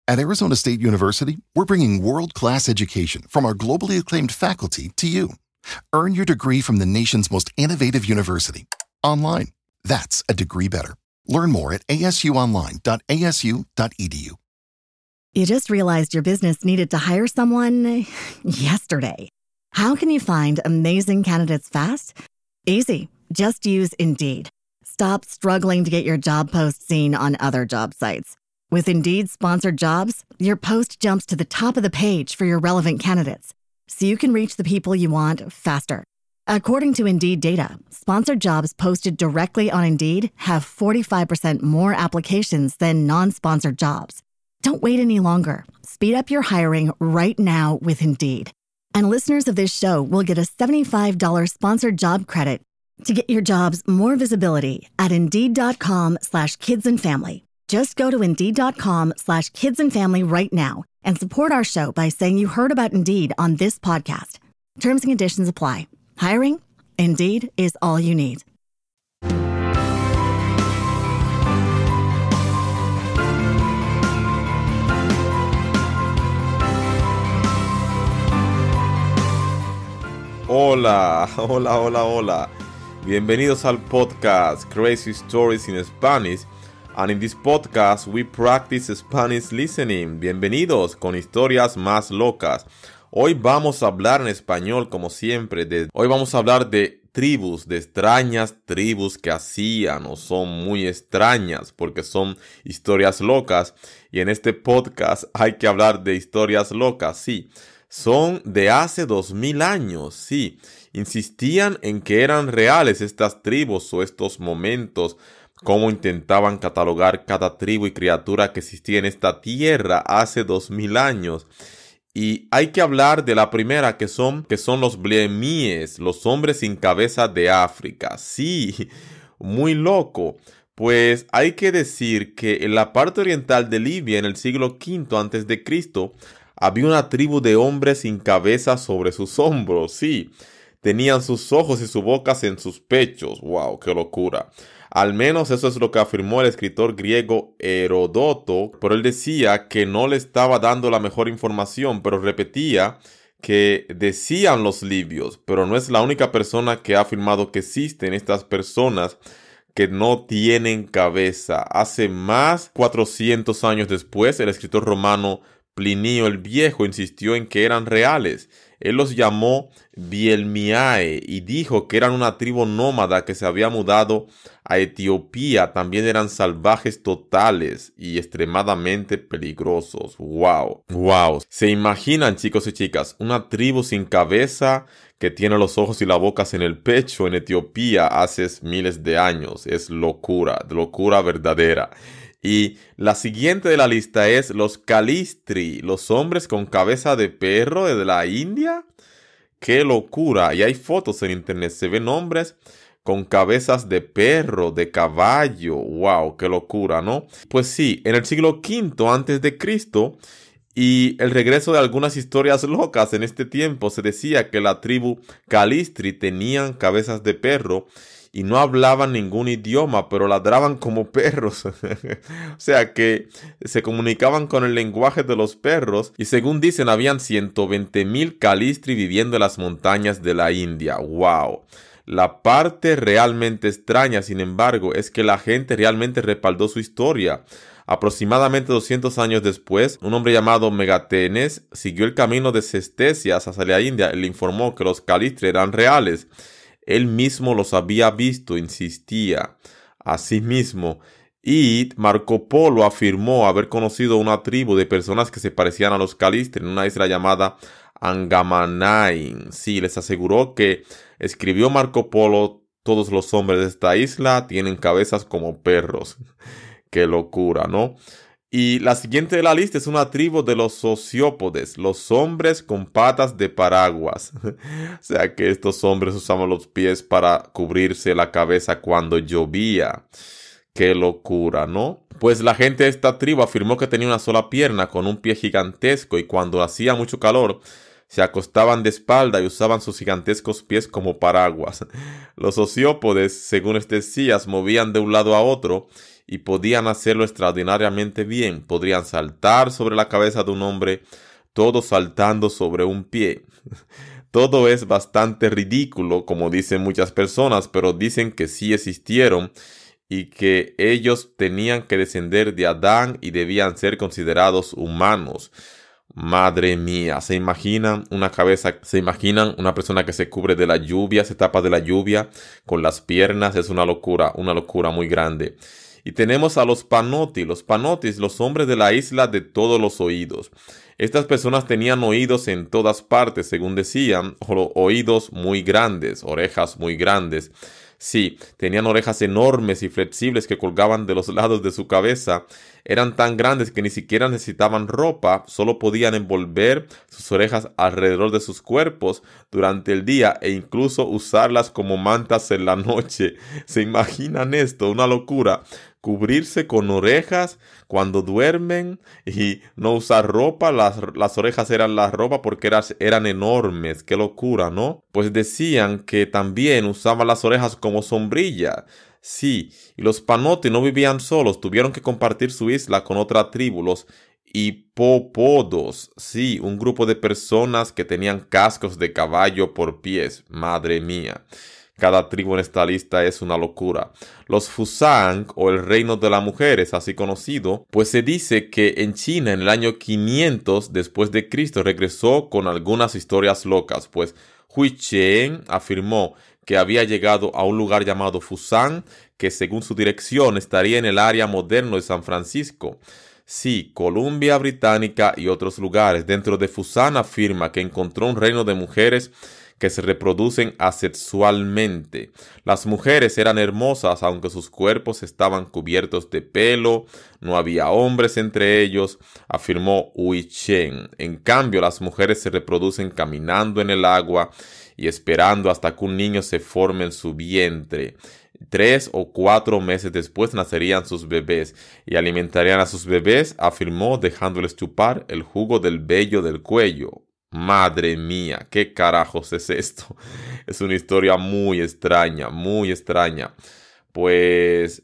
At Arizona State University, we're bringing world-class education from our globally acclaimed faculty to you. Earn your degree from the nation's most innovative university. Online. That's a degree better. Learn more at asuonline.asu.edu. You just realized your business needed to hire someone yesterday. How can you find amazing candidates fast? Easy. Just use Indeed. Stop struggling to get your job post seen on other job sites. With Indeed sponsored jobs, your post jumps to the top of the page for your relevant candidates, so you can reach the people you want faster. According to Indeed data, sponsored jobs posted directly on Indeed have 45% more applications than non-sponsored jobs. Don't wait any longer. Speed up your hiring right now with Indeed. And listeners of this show will get a $75 sponsored job credit to get your jobs more visibility at Indeed.com/kidsandfamily. Just go to Indeed.com/kidsandfamily right now and support our show by saying you heard about Indeed on this podcast. Terms and conditions apply. Hiring? Indeed is all you need. Hola, hola, hola, hola. Bienvenidos al podcast Crazy Stories in Spanish. And in this podcast we practice Spanish listening. Bienvenidos con historias más locas. Hoy vamos a hablar en español como siempre. Hoy vamos a hablar de tribus, de extrañas tribus que hacían o son muy extrañas porque son historias locas. Y en este podcast hay que hablar de historias locas, sí. Son de hace 2000 años, sí. Insistían en que eran reales estas tribus o estos momentos, cómo intentaban catalogar cada tribu y criatura que existía en esta tierra hace 2000 años. Y hay que hablar de la primera que son los Blemies, los hombres sin cabeza de África. Sí, muy loco. Pues hay que decir que en la parte oriental de Libia, en el siglo V a.C., había una tribu de hombres sin cabeza sobre sus hombros, sí. Tenían sus ojos y sus bocas en sus pechos. ¡Wow! ¡Qué locura! Al menos eso es lo que afirmó el escritor griego Heródoto, pero él decía que no le estaba dando la mejor información, pero repetía que decían los libios, pero no es la única persona que ha afirmado que existen estas personas que no tienen cabeza. Hace más 400 años después, el escritor romano Plinio el Viejo insistió en que eran reales. Él los llamó Bielmiae y dijo que eran una tribu nómada que se había mudado a Etiopía. También eran salvajes totales y extremadamente peligrosos. ¡Wow! ¡Wow! ¿Se imaginan, chicos y chicas, una tribu sin cabeza que tiene los ojos y las bocas en el pecho en Etiopía hace miles de años? Es locura verdadera. Y la siguiente de la lista es los Calistri, los hombres con cabeza de perro de la India. ¡Qué locura! Y hay fotos en internet, se ven hombres con cabezas de perro, de caballo. ¡Wow! ¡Qué locura!, ¿no? Pues sí, en el siglo V a.C. y el regreso de algunas historias locas en este tiempo, se decía que la tribu Calistri tenían cabezas de perro y no hablaban ningún idioma, pero ladraban como perros. O sea que se comunicaban con el lenguaje de los perros. Y según dicen, habían 120,000 Calistri viviendo en las montañas de la India. ¡Wow! La parte realmente extraña, sin embargo, es que la gente realmente respaldó su historia. Aproximadamente 200 años después, un hombre llamado Megatenes siguió el camino de Cestesias hacia la India y le informó que los Calistri eran reales. Él mismo los había visto, insistía. Asimismo, y Marco Polo afirmó haber conocido una tribu de personas que se parecían a los Calistri en una isla llamada Angamanain. Sí, les aseguró que escribió Marco Polo: todos los hombres de esta isla tienen cabezas como perros. ¡Qué locura!, ¿no? Y la siguiente de la lista es una tribu de los sociópodes, los hombres con patas de paraguas. O sea que estos hombres usaban los pies para cubrirse la cabeza cuando llovía. ¡Qué locura!, ¿no? Pues la gente de esta tribu afirmó que tenía una sola pierna con un pie gigantesco y cuando hacía mucho calor se acostaban de espalda y usaban sus gigantescos pies como paraguas. Los sociópodes, según decías, movían de un lado a otro y podían hacerlo extraordinariamente bien. Podrían saltar sobre la cabeza de un hombre, todos saltando sobre un pie. Todo es bastante ridículo, como dicen muchas personas, pero dicen que sí existieron y que ellos tenían que descender de Adán y debían ser considerados humanos. Madre mía, ¿se imaginan una una persona que se cubre de la lluvia, se tapa de la lluvia con las piernas? Es una locura muy grande. Y tenemos a los Panotis. Los Panotis, los hombres de la isla de todos los oídos. Estas personas tenían oídos en todas partes, según decían, oídos muy grandes, orejas muy grandes. Sí, tenían orejas enormes y flexibles que colgaban de los lados de su cabeza. Eran tan grandes que ni siquiera necesitaban ropa, solo podían envolver sus orejas alrededor de sus cuerpos durante el día e incluso usarlas como mantas en la noche. ¿Se imaginan esto? Una locura. Cubrirse con orejas cuando duermen y no usar ropa. Las orejas eran la ropa porque eran enormes. Qué locura, ¿no? Pues decían que también usaban las orejas como sombrilla. Sí, y los Panotis no vivían solos, tuvieron que compartir su isla con otra tribu, los hipópodos. Sí, un grupo de personas que tenían cascos de caballo por pies. Madre mía. Cada tribu en esta lista es una locura. Los Fusang, o el reino de las mujeres, así conocido, pues se dice que en China en el año 500 después de Cristo regresó con algunas historias locas, pues Huichen afirmó que había llegado a un lugar llamado Fusang, que según su dirección estaría en el área moderno de San Francisco. Sí, Columbia Británica y otros lugares. Dentro de Fusang afirma que encontró un reino de mujeres que se reproducen asexualmente. Las mujeres eran hermosas, aunque sus cuerpos estaban cubiertos de pelo. No había hombres entre ellos, afirmó Huichen. En cambio, las mujeres se reproducen caminando en el agua y esperando hasta que un niño se forme en su vientre. 3 o 4 meses después nacerían sus bebés y alimentarían a sus bebés, afirmó, dejándoles chupar el jugo del vello del cuello. Madre mía, ¿qué carajos es esto? Es una historia muy extraña, muy extraña. Pues,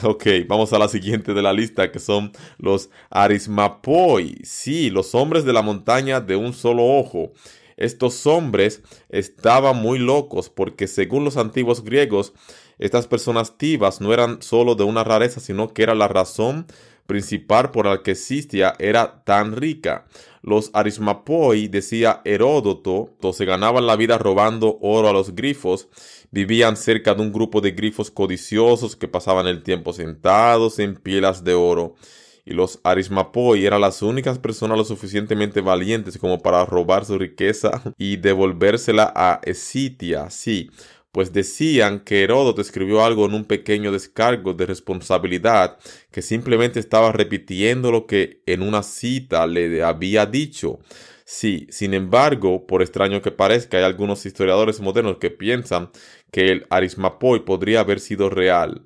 ok, vamos a la siguiente de la lista, que son los Arismapoi. Sí, los hombres de la montaña de un solo ojo. Estos hombres estaban muy locos porque, según los antiguos griegos, estas personas tibas no eran solo de una rareza, sino que era la razón principal por la que Sistia era tan rica. Los Arismapoi, decía Heródoto, se ganaban la vida robando oro a los grifos. Vivían cerca de un grupo de grifos codiciosos que pasaban el tiempo sentados en pilas de oro. Y los Arismapoi eran las únicas personas lo suficientemente valientes como para robar su riqueza y devolvérsela a Escitia. Sí, pues decían que Heródoto escribió algo en un pequeño descargo de responsabilidad, que simplemente estaba repitiendo lo que en una cita le había dicho. Sí, sin embargo, por extraño que parezca, hay algunos historiadores modernos que piensan que el Arismapoi podría haber sido real.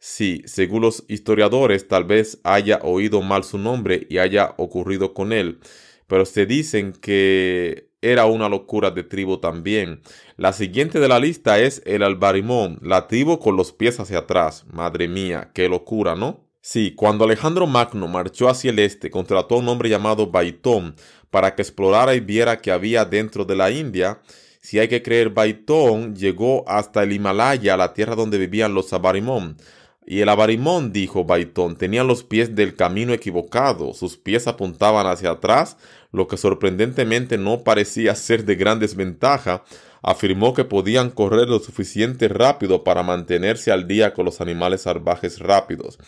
Sí, según los historiadores, tal vez haya oído mal su nombre y haya ocurrido con él, pero se dicen que era una locura de tribu también. La siguiente de la lista es el Albarimón, la tribu con los pies hacia atrás. Madre mía, qué locura, ¿no? Sí, cuando Alejandro Magno marchó hacia el este, contrató a un hombre llamado Baitón para que explorara y viera qué había dentro de la India. Si hay que creer, Baitón llegó hasta el Himalaya, la tierra donde vivían los Abarimón. Y el Abarimón, dijo Baitón, tenían los pies del camino equivocado. Sus pies apuntaban hacia atrás, lo que sorprendentemente no parecía ser de gran desventaja. Afirmó que podían correr lo suficiente rápido para mantenerse al día con los animales salvajes rápidos.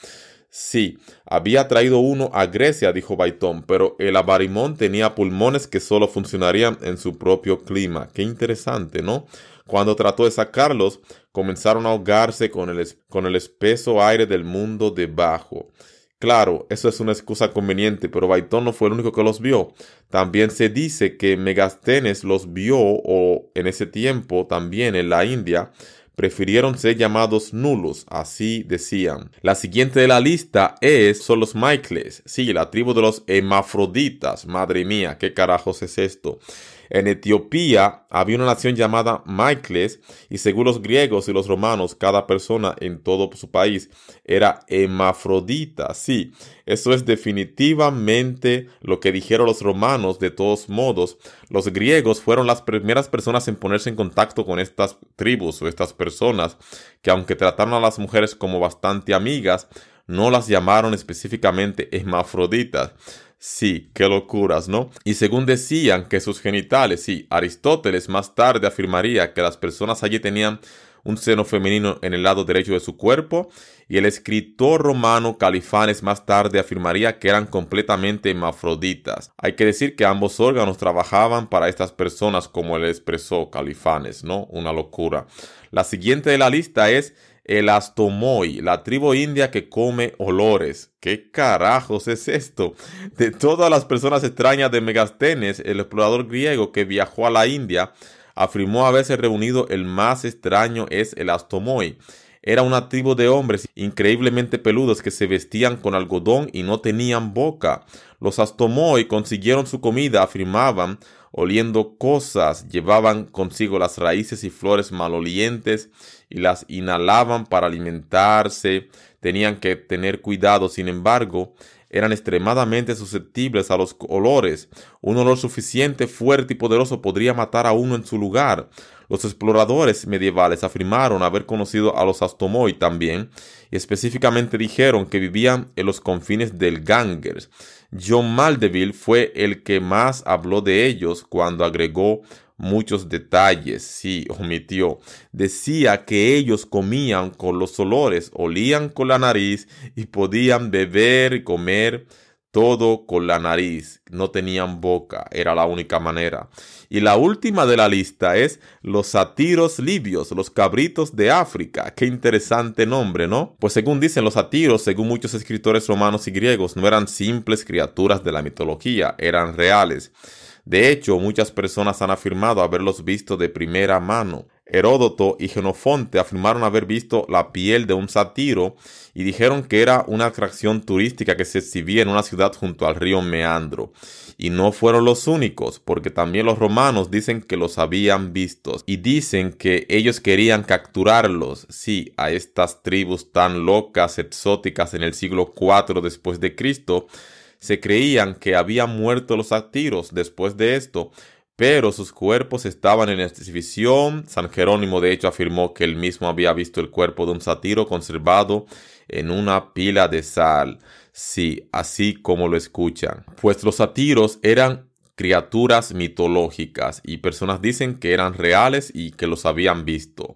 Sí, había traído uno a Grecia, dijo Baitón, pero el Abarimón tenía pulmones que solo funcionarían en su propio clima. Qué interesante, ¿no? Cuando trató de sacarlos, comenzaron a ahogarse con el espeso aire del mundo debajo. Claro, eso es una excusa conveniente, pero Baitón no fue el único que los vio. También se dice que Megasthenes los vio, o en ese tiempo también en la India prefirieron ser llamados nulos, así decían. La siguiente de la lista son los Maikles, sí, la tribu de los hermafroditas. Madre mía, ¿qué carajos es esto? En Etiopía había una nación llamada Miceles y según los griegos y los romanos, cada persona en todo su país era hermafrodita. Sí, eso es definitivamente lo que dijeron los romanos. De todos modos, los griegos fueron las primeras personas en ponerse en contacto con estas tribus o estas personas que, aunque trataron a las mujeres como bastante amigas, no las llamaron específicamente hermafroditas. Sí, qué locuras, ¿no? Y según decían que sus genitales, sí, Aristóteles más tarde afirmaría que las personas allí tenían un seno femenino en el lado derecho de su cuerpo, y el escritor romano Califanes más tarde afirmaría que eran completamente hermafroditas. Hay que decir que ambos órganos trabajaban para estas personas, como él expresó Califanes, ¿no? Una locura. La siguiente de la lista es el Astomoi, la tribu india que come olores. ¿Qué carajos es esto? De todas las personas extrañas de Megasthenes, el explorador griego que viajó a la India, afirmó haberse reunido el más extraño es el Astomoi. Era una tribu de hombres increíblemente peludos que se vestían con algodón y no tenían boca. Los Astomoi consiguieron su comida, afirmaban, oliendo cosas, llevaban consigo las raíces y flores malolientes y las inhalaban para alimentarse. Tenían que tener cuidado, sin embargo, eran extremadamente susceptibles a los olores. Un olor suficiente, fuerte y poderoso podría matar a uno en su lugar. Los exploradores medievales afirmaron haber conocido a los Astomoi también, y específicamente dijeron que vivían en los confines del Ganges. John Mandeville fue el que más habló de ellos cuando agregó muchos detalles. Sí, omitió. Decía que ellos comían con los olores, olían con la nariz y podían beber y comer todo con la nariz. No tenían boca, era la única manera. Y la última de la lista es los satiros libios, los cabritos de África. Qué interesante nombre, ¿no? Pues según dicen los satiros, según muchos escritores romanos y griegos, no eran simples criaturas de la mitología, eran reales. De hecho, muchas personas han afirmado haberlos visto de primera mano. Heródoto y Jenofonte afirmaron haber visto la piel de un satiro y dijeron que era una atracción turística que se exhibía en una ciudad junto al río Meandro. Y no fueron los únicos, porque también los romanos dicen que los habían visto y dicen que ellos querían capturarlos, sí, a estas tribus tan locas, exóticas en el siglo IV después de Cristo. Se creían que habían muerto los satiros después de esto, pero sus cuerpos estaban en exhibición. San Jerónimo de hecho afirmó que él mismo había visto el cuerpo de un satiro conservado en una pila de sal. Sí, así como lo escuchan. Pues los satiros eran criaturas mitológicas y personas dicen que eran reales y que los habían visto.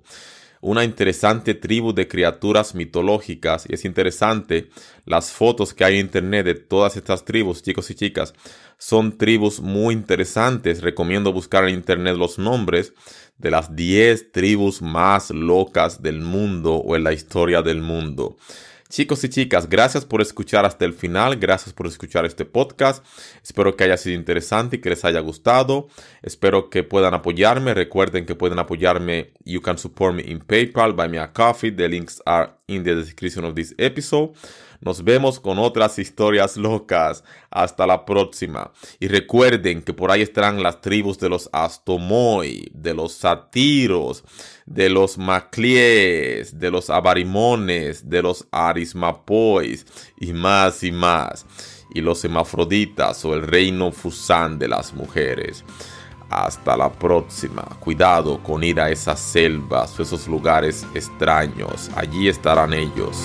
Una interesante tribu de criaturas mitológicas, y es interesante las fotos que hay en internet de todas estas tribus, chicos y chicas. Son tribus muy interesantes. Recomiendo buscar en internet los nombres de las 10 tribus más locas del mundo o en la historia del mundo. Chicos y chicas, gracias por escuchar hasta el final, gracias por escuchar este podcast. Espero que haya sido interesante y que les haya gustado. Espero que puedan apoyarme. Recuerden que pueden apoyarme. You can support me in PayPal, buy me a coffee. The links are in the description of this episode. Nos vemos con otras historias locas. Hasta la próxima. Y recuerden que por ahí estarán las tribus de los Astomoi, de los satiros, de los Maclies, de los Abarimones, de los Arismapois y más y más. Y los hermafroditas o el reino Fusán de las mujeres. Hasta la próxima. Cuidado con ir a esas selvas o esos lugares extraños. Allí estarán ellos.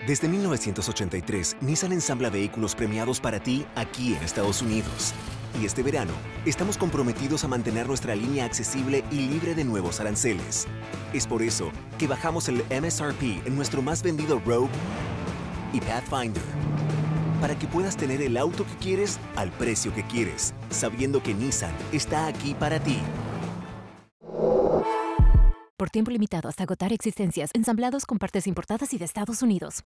Desde 1983, Nissan ensambla vehículos premiados para ti aquí en Estados Unidos. Y este verano, estamos comprometidos a mantener nuestra línea accesible y libre de nuevos aranceles. Es por eso que bajamos el MSRP en nuestro más vendido Rogue y Pathfinder. Para que puedas tener el auto que quieres al precio que quieres, sabiendo que Nissan está aquí para ti. Por tiempo limitado hasta agotar existencias, ensamblados con partes importadas y de Estados Unidos.